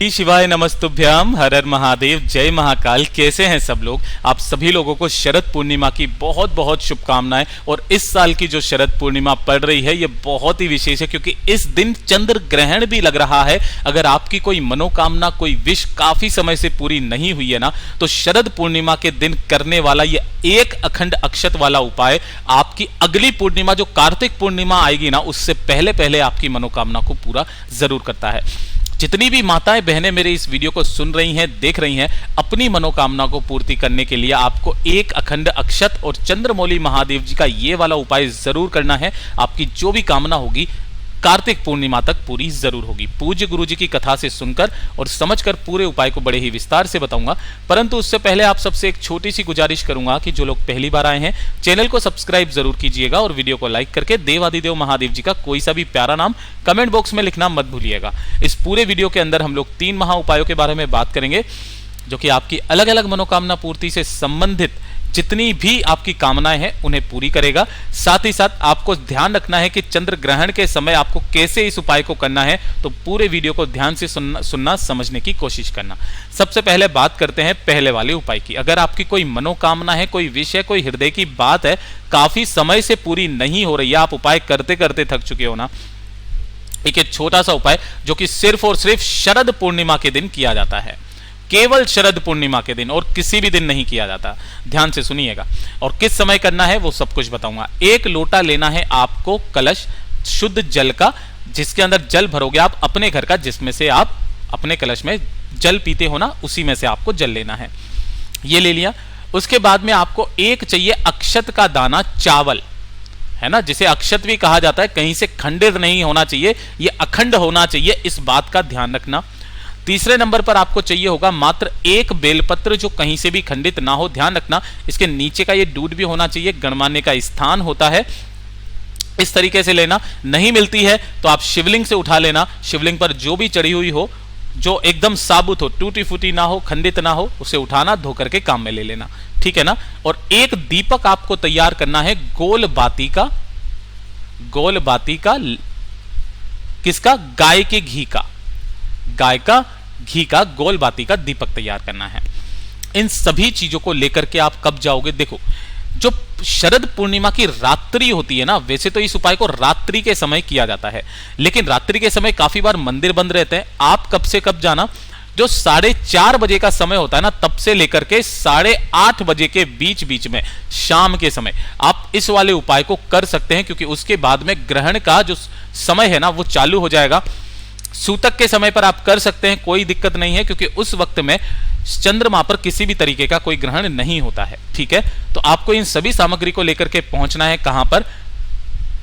श्री शिवाय नमस्तुभ्याम, हर हर महादेव, जय महाकाल। कैसे हैं सब लोग? आप सभी लोगों को शरद पूर्णिमा की बहुत बहुत शुभकामनाएं। और इस साल की जो शरद पूर्णिमा पड़ रही है ये बहुत ही विशेष है, क्योंकि इस दिन चंद्र ग्रहण भी लग रहा है। अगर आपकी कोई मनोकामना, कोई विश काफी समय से पूरी नहीं हुई है ना, तो शरद पूर्णिमा के दिन करने वाला ये एक अखंड अक्षत वाला उपाय आपकी अगली पूर्णिमा, जो कार्तिक पूर्णिमा आएगी ना, उससे पहले पहले आपकी मनोकामना को पूरा जरूर करता है। जितनी भी माताएं बहनें मेरे इस वीडियो को सुन रही हैं, देख रही हैं, अपनी मनोकामना को पूर्ति करने के लिए आपको एक अखंड अक्षत और चंद्रमौली महादेव जी का ये वाला उपाय जरूर करना है। आपकी जो भी कामना होगी कार्तिक पूर्णिमा तक पूरी जरूर होगी। पूज्य गुरु जी की कथा से सुनकर और समझकर पूरे उपाय को बड़े ही विस्तार से बताऊंगा। परंतु उससे पहले आप सबसे एक छोटी सी गुजारिश करूंगा कि जो लोग पहली बार आए हैं, चैनल को सब्सक्राइब जरूर कीजिएगा और वीडियो को लाइक करके देवादिदेव महादेव जी का कोई सा भी प्यारा नाम कमेंट बॉक्स में लिखना मत भूलिएगा। इस पूरे वीडियो के अंदर हम लोग 3 महा उपायों के बारे में बात करेंगे, जो कि आपकी अलग अलग मनोकामना पूर्ति से संबंधित जितनी भी आपकी कामनाएं हैं उन्हें पूरी करेगा। साथ ही साथ आपको ध्यान रखना है कि चंद्र ग्रहण के समय आपको कैसे इस उपाय को करना है, तो पूरे वीडियो को ध्यान से सुनना समझने की कोशिश करना। सबसे पहले बात करते हैं पहले वाले उपाय की। अगर आपकी कोई मनोकामना है, कोई विषय, कोई हृदय की बात है, काफी समय से पूरी नहीं हो रही है, आप उपाय करते करते थक चुके हो ना, एक छोटा सा उपाय जो कि सिर्फ और सिर्फ शरद पूर्णिमा के दिन किया जाता है। केवल शरद पूर्णिमा के दिन और किसी भी दिन नहीं किया जाता। ध्यान से सुनिएगा। और किस समय करना है वो सब कुछ बताऊंगा। 1 लोटा लेना है आपको कलश शुद्ध जल का, जिसके अंदर जल भरोगे आप अपने घर का, जिसमें से आप अपने कलश में जल पीते हो ना, उसी में से आपको जल लेना है। ये ले लिया। उसके बाद में आपको एक चाहिए अक्षत का दाना, चावल है ना, जिसे अक्षत भी कहा जाता है। कहीं से खंडित नहीं होना चाहिए, ये अखंड होना चाहिए, इस बात का ध्यान रखना। तीसरे नंबर पर आपको चाहिए होगा मात्र 1 बेलपत्र, जो कहीं से भी खंडित ना हो। ध्यान रखना इसके नीचे का ये दूध भी होना चाहिए, गणमान्य का स्थान होता है। इस तरीके से लेना। नहीं मिलती है तो आप शिवलिंग से उठा लेना। शिवलिंग पर जो भी चढ़ी हुई हो, जो एकदम साबुत हो, टूटी फूटी ना हो, खंडित ना हो, उसे उठाना, धो करके काम में ले लेना। ठीक है ना। और एक दीपक आपको तैयार करना है गोल बाती का। गोल बाती का किसका? गाय के घी का। गाय का घी का गोल बाती का दीपक तैयार करना है। इन सभी चीजों को लेकर के आप कब जाओगे? देखो, जो शरद पूर्णिमा की रात्रि होती है ना, वैसे तो इस उपाय को रात्रि के समय किया जाता है, लेकिन रात्रि के समय काफी बार मंदिर बंद रहते हैं। आप कब से कब जाना, जो 4:30 बजे का समय होता है ना, तब से लेकर के 8:30 बजे के बीच बीच में, शाम के समय आप इस वाले उपाय को कर सकते हैं, क्योंकि उसके बाद में ग्रहण का जो समय है ना वो चालू हो जाएगा। सूतक के समय पर आप कर सकते हैं, कोई दिक्कत नहीं है, क्योंकि उस वक्त में चंद्रमा पर किसी भी तरीके का कोई ग्रहण नहीं होता है। ठीक है। तो आपको इन सभी सामग्री को लेकर के पहुंचना है कहां पर?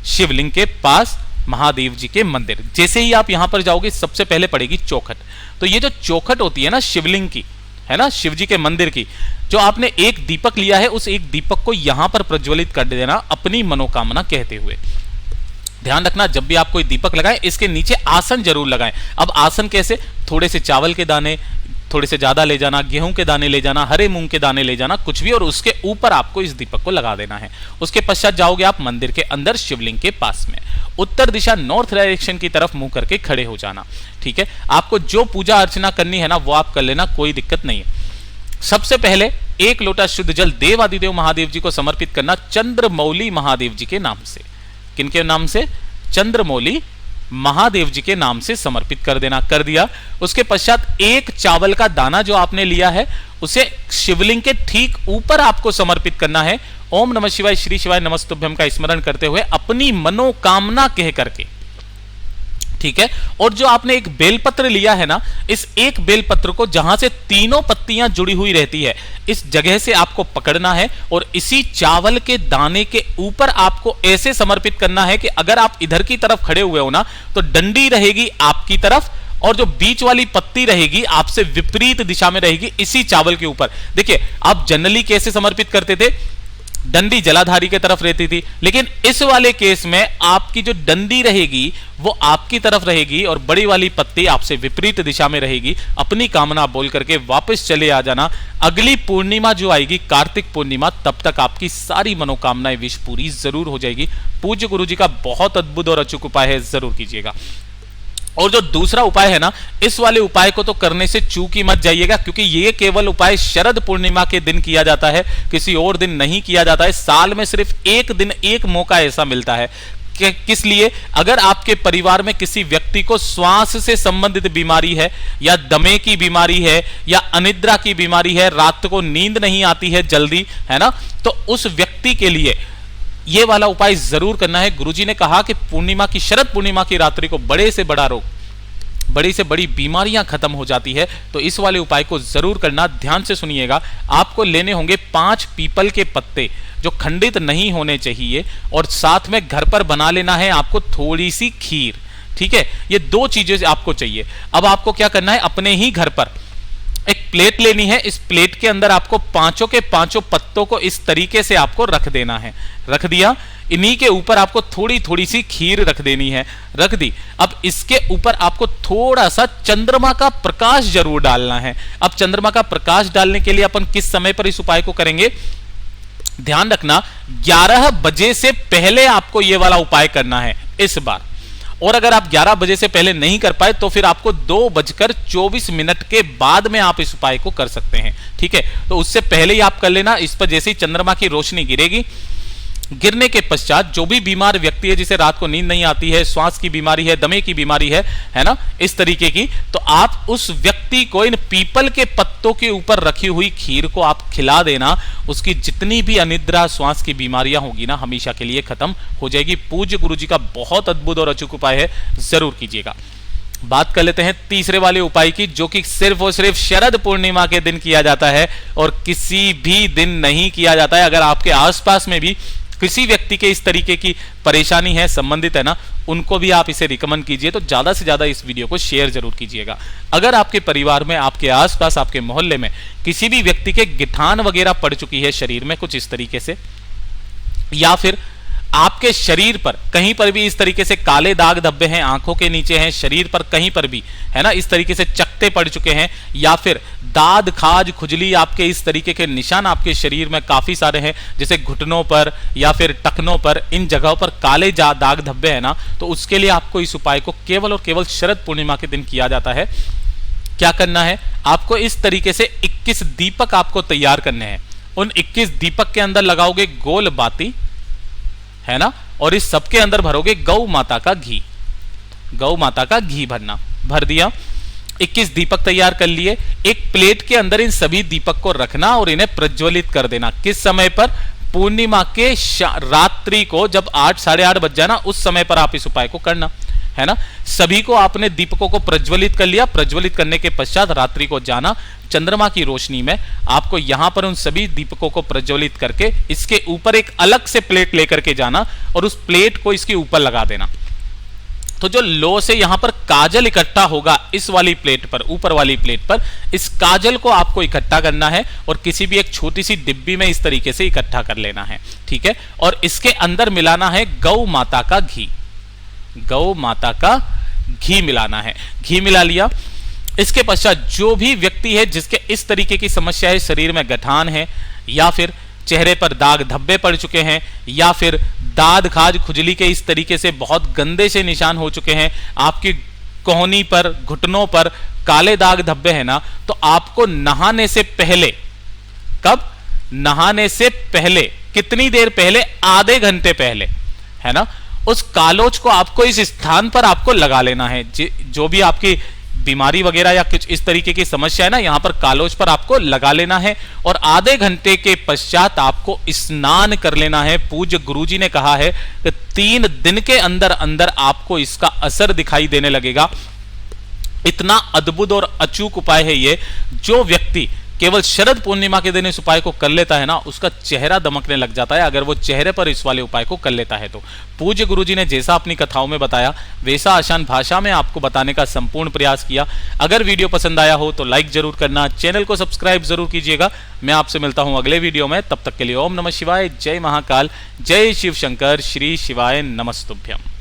शिवलिंग के पास, महादेव जी के मंदिर। जैसे ही आप यहां पर जाओगे, सबसे पहले पड़ेगी चौखट। तो ये जो चौखट होती है ना शिवलिंग की, है ना, शिव जी के मंदिर की, जो आपने एक दीपक लिया है, उस एक दीपक को यहां पर प्रज्वलित कर देना, अपनी मनोकामना कहते हुए। ध्यान रखना, जब भी आप कोई दीपक लगाएं, इसके नीचे आसन जरूर लगाएं। अब आसन कैसे? थोड़े से चावल के दाने, थोड़े से ज्यादा ले जाना, गेहूं के दाने ले जाना, हरे मूंग के दाने ले जाना, कुछ भी, और उसके ऊपर आपको इस दीपक को लगा देना है। उसके पश्चात जाओगे आप मंदिर के अंदर, शिवलिंग के पास में, उत्तर दिशा, नॉर्थ डायरेक्शन की तरफ मुंह करके खड़े हो जाना। ठीक है। आपको जो पूजा अर्चना करनी है ना, वो आप कर लेना, कोई दिक्कत नहीं है। सबसे पहले 1 लोटा शुद्ध जल देवादिदेव महादेव जी को समर्पित करना, चंद्रमौली महादेव जी के नाम से। किनके नाम से? चंद्रमौली महादेव जी के नाम से समर्पित कर देना। कर दिया। उसके पश्चात 1 चावल का दाना जो आपने लिया है, उसे शिवलिंग के ठीक ऊपर आपको समर्पित करना है। ओम नमः शिवाय, श्री शिवाय नमस्तुभ्यम का स्मरण करते हुए अपनी मनोकामना कह करके। ठीक है। और जो आपने एक बेलपत्र लिया है ना, इस एक बेलपत्र को जहां से तीनों पत्तियां जुड़ी हुई रहती है, इस जगह से आपको पकड़ना है और इसी चावल के दाने के ऊपर आपको ऐसे समर्पित करना है कि अगर आप इधर की तरफ खड़े हुए हो ना, तो डंडी रहेगी आपकी तरफ, और जो बीच वाली पत्ती रहेगी आपसे विपरीत दिशा में रहेगी, इसी चावल के ऊपर। देखिए, आप जनरली कैसे समर्पित करते थे? डंडी जलाधारी के तरफ रहती थी, लेकिन इस वाले केस में आपकी जो डंडी रहेगी वो आपकी तरफ रहेगी और बड़ी वाली पत्ती आपसे विपरीत दिशा में रहेगी। अपनी कामना बोल करके वापस चले आ जाना। अगली पूर्णिमा जो आएगी, कार्तिक पूर्णिमा, तब तक आपकी सारी मनोकामनाएं विश पूरी जरूर हो जाएगी। पूज्य गुरु जी का बहुत अद्भुत और अचूक उपाय है, जरूर कीजिएगा। और जो दूसरा उपाय है ना, इस वाले उपाय को तो करने से चूक ही मत जाइएगा, क्योंकि ये केवल उपाय शरद पूर्णिमा के दिन किया जाता है, किसी और दिन नहीं किया जाता है। साल में सिर्फ एक दिन, एक मौका ऐसा मिलता है। किस लिए? अगर आपके परिवार में किसी व्यक्ति को श्वास से संबंधित बीमारी है, या दमे की बीमारी है, या अनिद्रा की बीमारी है, रात को नींद नहीं आती है जल्दी, है ना, तो उस व्यक्ति के लिए ये वाला उपाय जरूर करना है। गुरुजी ने कहा कि पूर्णिमा की, शरद पूर्णिमा की रात्रि को बड़े से बड़ा रोग, बड़ी से बड़ी बीमारियां खत्म हो जाती है। तो इस वाले उपाय को जरूर करना। ध्यान से सुनिएगा, आपको लेने होंगे 5 पीपल के पत्ते जो खंडित नहीं होने चाहिए, और साथ में घर पर बना लेना है आपको थोड़ी सी खीर। ठीक है, ये 2 चीजें आपको चाहिए। अब आपको क्या करना है, अपने ही घर पर एक प्लेट लेनी है। इस प्लेट के अंदर आपको 5 के 5 पत्तों को इस तरीके से आपको रख देना है। रख दिया, इन्हीं के ऊपर आपको थोड़ी थोड़ी सी खीर रख देनी है। रख दी। अब इसके ऊपर आपको थोड़ा सा चंद्रमा का प्रकाश जरूर डालना है। अब चंद्रमा का प्रकाश डालने के लिए अपन किस समय पर इस उपाय को करेंगे? ध्यान रखना, 11 बजे से पहले आपको यह वाला उपाय करना है इस बार। और अगर आप 11 बजे से पहले नहीं कर पाए तो फिर आपको 2:24 के बाद में आप इस उपाय को कर सकते हैं। ठीक है, तो उससे पहले ही आप कर लेना। इस पर जैसे ही चंद्रमा की रोशनी गिरेगी, गिरने के पश्चात जो भी बीमार व्यक्ति है, जिसे रात को नींद नहीं आती है, श्वास की बीमारी है, दमे की बीमारी है ना, इस तरीके की, तो आप उस व्यक्ति को इन पीपल के पत्तों के ऊपर रखी हुई खीर को आप खिला देना। उसकी जितनी भी अनिद्रा, श्वास की बीमारियां होगी ना, हमेशा के लिए खत्म हो जाएगी। पूज्य गुरुजी का बहुत अद्भुत और अचूक उपाय है, जरूर कीजिएगा। बात कर लेते हैं तीसरे वाले उपाय की, जो कि सिर्फ और सिर्फ शरद पूर्णिमा के दिन किया जाता है और किसी भी दिन नहीं किया जाता है। अगर आपके आसपास में भी किसी व्यक्ति के इस तरीके की परेशानी है, संबंधित है ना, उनको भी आप इसे रिकमेंड कीजिए। तो ज्यादा से ज्यादा इस वीडियो को शेयर जरूर कीजिएगा। अगर आपके परिवार में, आपके आसपास, आपके मोहल्ले में किसी भी व्यक्ति के गिठान वगैरह पड़ चुकी है शरीर में कुछ इस तरीके से, या फिर आपके शरीर पर कहीं पर भी इस तरीके से काले दाग धब्बे हैं, आंखों के नीचे हैं, शरीर पर कहीं पर भी, है ना, इस तरीके से चकत्ते पड़ चुके हैं, या फिर दाद, खाज, खुजली, आपके इस तरीके के निशान आपके शरीर में काफी सारे हैं, जैसे घुटनों पर या फिर टखनों पर, इन जगहों पर काले दाग धब्बे हैं ना, तो उसके लिए आपको इस उपाय को केवल और केवल शरद पूर्णिमा के दिन किया जाता है। क्या करना है, आपको इस तरीके से 21 दीपक आपको तैयार करने हैं। उन 21 दीपक के अंदर लगाओगे गोल बाती, है ना, और इस सबके अंदर भरोगे गौ माता का घी। गौ माता का घी भर दिया। 21 दीपक तैयार कर लिए। एक प्लेट के अंदर इन सभी दीपक को रखना और इन्हें प्रज्वलित कर देना। किस समय पर? पूर्णिमा के रात्रि को, जब 8, साढ़े 8 बज जाए ना, उस समय पर आप इस उपाय को करना, है ना। सभी को आपने दीपकों को प्रज्वलित कर लिया। प्रज्वलित करने के पश्चात रात्रि को जाना, चंद्रमा की रोशनी में आपको यहां पर उन सभी दीपकों को प्रज्वलित करके इसके ऊपर एक अलग से प्लेट लेकर के जाना और उस प्लेट को इसके ऊपर लगा देना। तो जो लो से यहां पर काजल इकट्ठा होगा इस वाली प्लेट पर, ऊपर वाली प्लेट पर, इस काजल को आपको इकट्ठा करना है और किसी भी एक छोटी सी डिब्बी में इस तरीके से इकट्ठा कर लेना है। ठीक है, और इसके अंदर मिलाना है गौ माता का घी। गौ माता का घी मिलाना है। घी मिला लिया। इसके पश्चात जो भी व्यक्ति है जिसके इस तरीके की समस्या है, शरीर में गठान है, या फिर चेहरे पर दाग धब्बे पड़ चुके हैं, या फिर दाद, खाज, खुजली के इस तरीके से बहुत गंदे से निशान हो चुके हैं, आपकी कोहनी पर, घुटनों पर काले दाग धब्बे हैं ना, तो आपको नहाने से पहले, कब? नहाने से पहले, कितनी देर पहले? आधे घंटे पहले, है ना, उस कालोज को आपको इस स्थान पर आपको लगा लेना है। जो भी आपकी बीमारी वगैरह या कुछ इस तरीके की समस्या है ना, यहां पर कालोज पर आपको लगा लेना है और आधे घंटे के पश्चात आपको स्नान कर लेना है। पूज्य गुरुजी ने कहा है कि 3 दिन के अंदर अंदर आपको इसका असर दिखाई देने लगेगा। इतना अद्भुत और अचूक उपाय है ये। जो व्यक्ति केवल शरद पूर्णिमा के दिन इस उपाय को कर लेता है ना, उसका चेहरा दमकने लग जाता है, अगर वो चेहरे पर इस वाले उपाय को कर लेता है तो। पूज्य गुरुजी ने जैसा अपनी कथाओं में बताया वैसा आसान भाषा में आपको बताने का संपूर्ण प्रयास किया। अगर वीडियो पसंद आया हो तो लाइक जरूर करना, चैनल को सब्सक्राइब जरूर कीजिएगा। मैं आपसे मिलता हूं अगले वीडियो में, तब तक के लिए ओम नमः शिवाय, जय महाकाल, जय शिव शंकर, श्री शिवाय नमस्तुभ्यम।